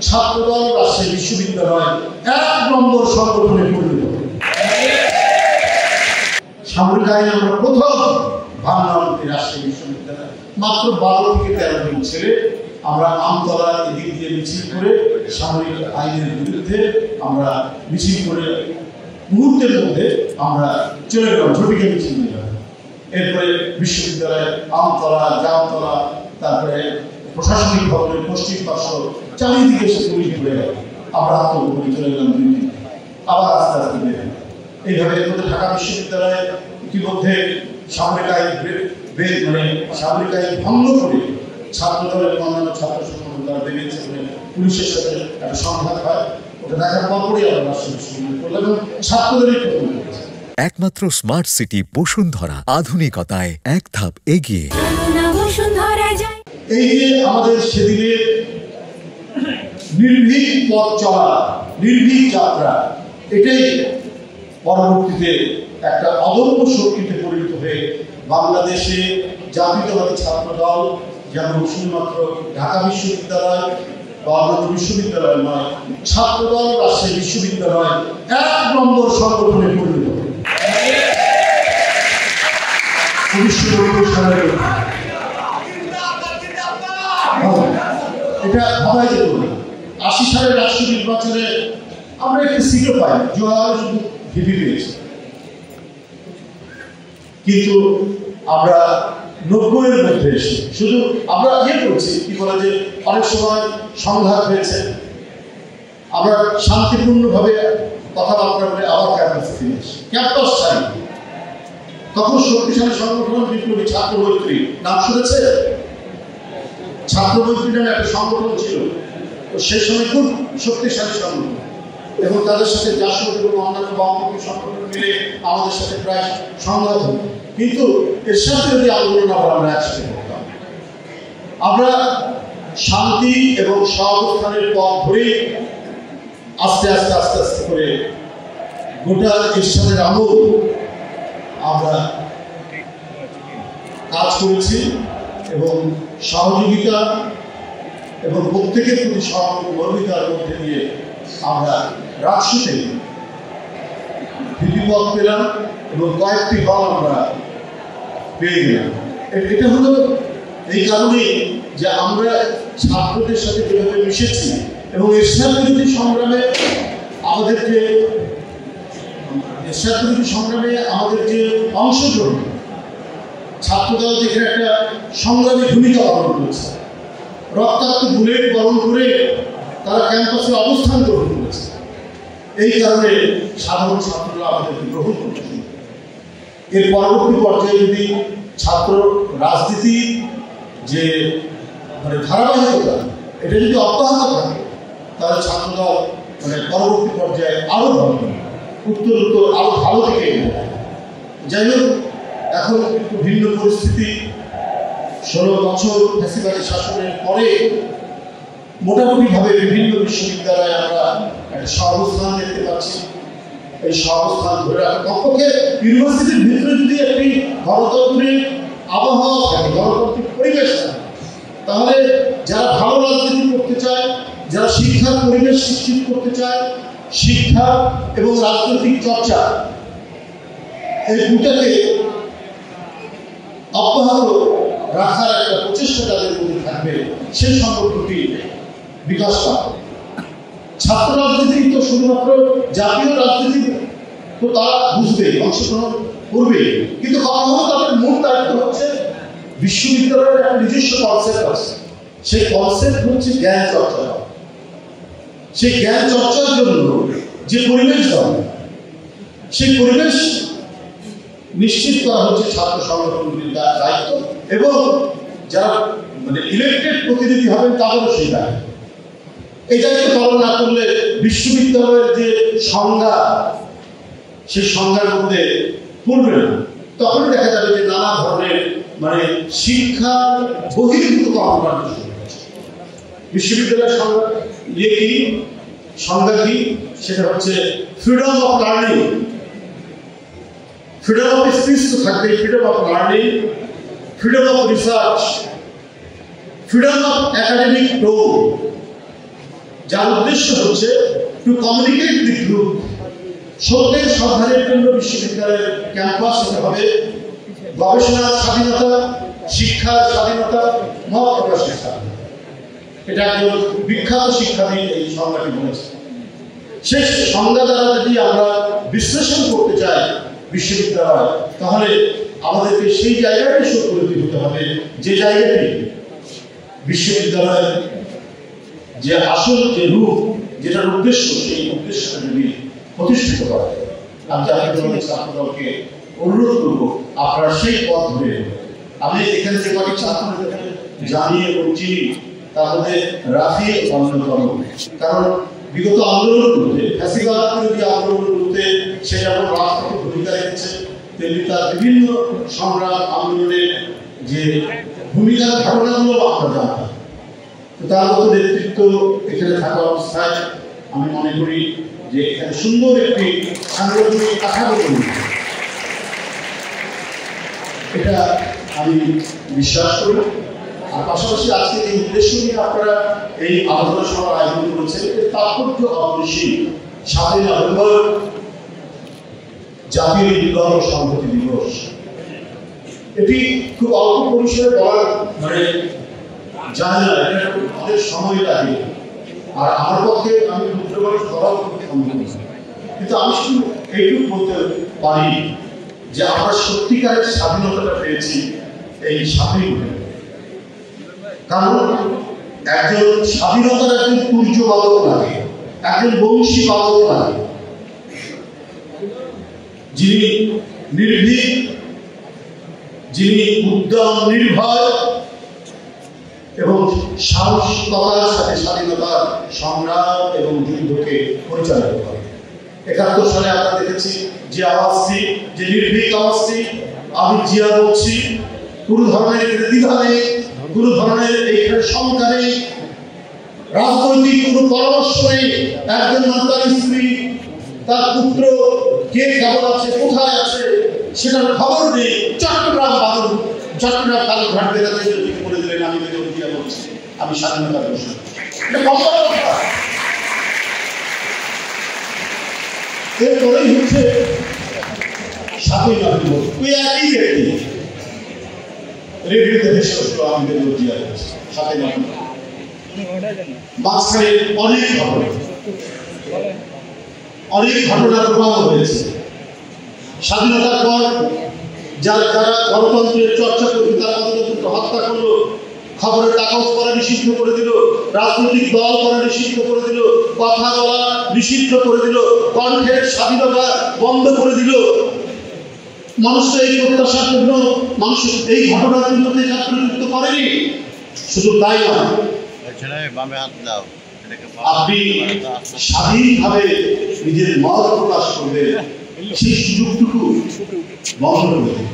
ছাত্রদল রাজশাহী বিশ্ববিদ্যালয় ১ নম্বর সংগঠনে পরিণত হবে। সামরিক আইনে আমরা প্রথম বাংলা রাজশাহী বিশ্ববিদ্যালয় মাত্র ১২ থেকে ১৩ জন ছেলে আমরা আমতলা এদিক দিয়ে মিছিল করে সামরিক আইনের বিরুদ্ধে আমরা মিছিল করে মুহূর্তের মধ্যে আমরা চলে গেলাম ঝটিকা মিছিল নিয়ে। এরপরে বিশ্ববিদ্যালয়ের আমতলা, জামতলা, তারপরে প্রশাসনিক ভবনের পশ্চিম পার্শ্ব চারিদিকে সে পুলিশ ঘুরে গেল। আমরা আত্মগোপনে চলে গেলাম ২ দিন, আবার আস্তে আস্তে বের হলাম। এইভাবে এর মধ্যে ঢাকা বিশ্ববিদ্যালয়ে ইতিমধ্যে সামরিক আইন সামরিক আইন ভঙ্গ করে ছাত্রদলের অন্যান্য ছাত্র সংগঠন তারা বেরিয়েছে বলে পুলিশের সাথে একটা সংঘাত হয়। ওটা দেখার পরপরই আমরা রাজশাহী বিশ্ববিদ্যালয় করলাম এবং ছাত্রদেরই প্রথম করেছে। একমাত্র স্মার্ট সিটি বসুন্ধরা, আধুনিকতায় এক ধাপ এগিয়ে। এই যে আমাদের সেদিনে নির্ভীক পথ চলা, নির্ভীক যাত্রা, এটাই পরবর্তীতে একটা অদম্য শক্তিতে পরিণত হয়ে বাংলাদেশে জাতীয়তাবাদী ছাত্রদল যেমন শুধুমাত্র ঢাকা বিশ্ববিদ্যালয় বা অন্যান্য বিশ্ববিদ্যালয় নয়, ছাত্রদল রাজশাহী বিশ্ববিদ্যালয় ১ নম্বর সংগঠনে পরিণত হবে। ১৯৯০ সালের এটা ভাবাই যেত না। ৮০ সালের রাষ্ট্রীয় নির্বাচনে আমরা একটি সিটও পাই, জোয়ার শুধু ভিপি পেয়েছি। কিন্তু আমরা ৯০-এর মধ্যে এসে শুধু আমরা করছি কি বলে যে অনেক সময় সংঘাত হয়েছে, আমরা শান্তিপূর্ণভাবে কথাবার্তা বলে আবার ক্যাম্পাসে ফিরে আসি। ক্যাম্পাস ছাড়ি তখন শক্তিশালী সংগঠন বিপ্লবী ছাত্র মৈত্রী, নাম শুনেছে? ছাত্র মৈত্রী নামে একটা সংগঠন ছিল, তো সেই সময় খুব শক্তিশালী সংগঠন এবং তাদের সাথে জাসদ এবং অন্যান্য বামপন্থী সংগঠন মিলে আমাদের সাথে প্রায় সংঘাত হতো। কিন্তু এর সাথে যদি আন্দোলন আমরা একসাথে করতাম, আমরা শান্তি এবং সহাবস্থানের পথ ধরে আস্তে আস্তে আস্তে আস্তে করে গোটা এরশাদের আমল আমরা কাজ করেছি এবং সহযোগিতা এবং প্রত্যেকের প্রতি সহমর্মিতার মধ্যে দিয়ে আমরা রাজশাহীতে ভিপি পদ পেলাম এবং কয়েকটি হল আমরা পেয়ে গেলাম। এটা হলো এই কারণেই যে আমরা ছাত্রদের সাথে যেভাবে মিশেছি এবং এরশাদ বিরোধী সংগ্রামে আমাদের যে অংশগ্রহণ, ছাত্রদল যেখানে একটা সংগ্রামী ভূমিকা পালন করেছে, রক্তাক্ত বুলেট বরণ করে তারা ক্যাম্পাসে অবস্থান গ্রহণ করেছে। এই কারণে সাধারণ ছাত্ররা আমাদেরকে গ্রহণ করছে। এর পরবর্তী পর্যায়ে যদি ছাত্র রাজনীতি যে ধারাবাহিকতা এটা যদি অব্যাহত থাকে, তাহলে ছাত্রদল পরবর্তী পর্যায়ে আরো উত্তর আরো ভালো দিকে এগিয়ে যায়। যাই হোক, এখন একটু ভিন্ন পরিস্থিতি। ১৬ বছর ফ্যাসিবাদী শাসনের পরে মোটামুটিভাবে বিভিন্ন বিশ্ববিদ্যালয়ে আমরা একটা সহাবস্থান দেখতে পাচ্ছি। এই সহাবস্থান ধরে রাখা, কমপক্ষে ইউনিভার্সিটির ভিতরে যদি একটি গণতন্ত্রের আবহাওয়া থাকে, গণতান্ত্রিক পরিবেশ থাকে, তাহলে যারা ভালো রাজনীতি করতে চায়, যারা শিক্ষার পরিবেশ সৃষ্টি করতে চায়, শিক্ষা এবং রাজনৈতিক চর্চা এই দুটাকে অব্যাহত রাখার একটা প্রচেষ্টা তাদের মধ্যে থাকবে, সেই সংগঠনটি বিকাশ পাবে। ছাত্র রাজনীতি তো শুধুমাত্র জাতীয় রাজনীতি তো তারা বুঝবে, অংশগ্রহণ করবে, কিন্তু কখনো তাদের মূল দায়িত্ব হচ্ছে বিশ্ববিদ্যালয়ের একটা নিজস্ব কনসেপ্ট আছে। সেই কনসেপ্ট হচ্ছে জ্ঞান চর্চা। সেই জ্ঞান চর্চার জন্য যে পরিবেশ দরকার, সেই পরিবেশ নিশ্চিত করা হচ্ছে ছাত্র সংগঠনগুলির দায়িত্ব এবং যারা ইলেক্টেড প্রতিনিধি হবেন তাদেরও সেই দায়িত্ব। এই দায়িত্ব পালন না করলে বিশ্ববিদ্যালয়ের যে সংজ্ঞা, সেই সংজ্ঞার মধ্যে পড়বে না। তখন দেখা যাবে যে নানা ধরনের শিক্ষার বহির্ভূত কর্মকাণ্ড শুরু হচ্ছে। বিশ্ববিদ্যালয়ের সংজ্ঞা কি? সেটা হচ্ছে freedom of learning, freedom of speech তো থাকবে, freedom of learning, freedom of research, freedom of academic tone, যার উদ্দেশ্য হচ্ছে টু কমিউনিকেট উইথ গ্রুপ। সত্যের সন্ধানের জন্য বিশ্ববিদ্যালয়ের ক্যাম্পাস হতে হবে গবেষণার স্বাধীনতা, শিক্ষার স্বাধীনতা, মত প্রকাশের স্বাধীনতা। এটা একজন বিখ্যাত শিক্ষাবিদ এই সংজ্ঞাটি বলেছে। সেই সংজ্ঞা দ্বারা যদি আমরা বিশ্লেষণ করতে চাই বিশ্ববিদ্যালয়, তাহলে আমাদেরকে সেই জায়গাটি উপলব্ধি হতে হবে যে জায়গাটি বিশ্ববিদ্যালয়ের যে আসল যে রূপ, যেটার উদ্দেশ্য, সেই উদ্দেশ্যটা যদি প্রতিষ্ঠিত করা যায়। আমি জাতীয় ছাত্রদলকে অনুরোধ করব আপনারা সেই পথ ধরে। আমি এখানে যে কয়েকটি ছাত্রদের জানিয়ে এবং চিনি, তার মধ্যে রাফি অন্যতম। কারণ বিগত আন্দোলনগুলোতে, ফ্যাসিবাদ বিরোধী আন্দোলনগুলোতে সে যেমন রাজপথে ভূমিকা রেখেছে, তেমনি তার বিভিন্ন সংগ্রাম আন্দোলনের যে ভূমিকার ধারণাগুলো আমরা জানতাম। তার মতো নেতৃত্ব এখানে থাকা অবস্থায় আমি মনে করি যে এখানে সুন্দর একটি সাংগঠনিক কাঠামো তৈরি, এটা আমি বিশ্বাস করি। আর পাশাপাশি আজকে এই উদ্দেশ্য নিয়ে আপনারা এই আলোচনা সভার আয়োজন করেছেন, এর তাৎপর্য অবশ্যই 7ই নভেম্বর জাতীয় বিপ্লব ও সংহতি দিবস। এটি খুব অল্প পরিসরে বলা যায় না, এটা অনেক সময় লাগে। আর আমার পক্ষে আমি রুদ্রগড় সভাও করতে সম্ভব, কিন্তু আমি শুধু এইটুকু বলতে পারি যে আমরা সত্যিকারের স্বাধীনতাটা পেয়েছি এই 7ই নভেম্বর। কারণ একজন স্বাধীনতার একজন তুর্য বাদক লাগে, একজন বংশী বাদক লাগে, যিনি নির্ভীক, যিনি উদ্যম নির্ভয় এবং সাহসিকতার সাথে স্বাধীনতার সংগ্রাম এবং যুদ্ধকে পরিচালিত করে। 71 সালে আমরা দেখেছি যে আওয়াজটি, যে নির্ভীক আওয়াজটি, আমি জিয়া বলছি, কোনো ধরনের দ্বিধা নেই, কোনো ধরনের এইখানে শঙ্কা নেই, রাজনৈতিক কোনো পরামর্শ নেই। একজন মাতার স্ত্রী, তার পুত্র কে কেমন আছে, কোথায় আছে সেটার খবর নেই। চট্টগ্রাম বালুরঘাট বেড়াতে বলে দিলেন আমি বেগম জিয়া বলছি, আমি স্বাধীনতা ঘোষণা। এরপরেই হচ্ছে 7ই নভেম্বর, ওই একই ব্যক্তি রেডিওতে ভেসে উঠলো আমি বেগম জিয়া বলছি 7ই নভেম্বর। মাঝখানে অনেক ঘটনার প্রভাব হয়েছে। স্বাধীনতার পর যারা গণতন্ত্রের চর্চা করবে তারা গণতন্ত্রকে হত্যা করলো, খবরের কাগজ পড়া নিষিদ্ধ করে দিল, রাজনৈতিক দল করা নিষিদ্ধ করে দিল, কথা বলা নিষিদ্ধ করে দিল, কণ্ঠের স্বাধীনতা বন্ধ করে দিল। মানুষ তো এই প্রত্যাশার জন্য, মানুষ এই ঘটনার জন্য ছাত্রযুক্ত করেনি। শুধু তাই নয়, আপনি স্বাধীনভাবে নিজের মত প্রকাশ করবেন, সেই সুযোগটুকু বন্ধ করে দেন।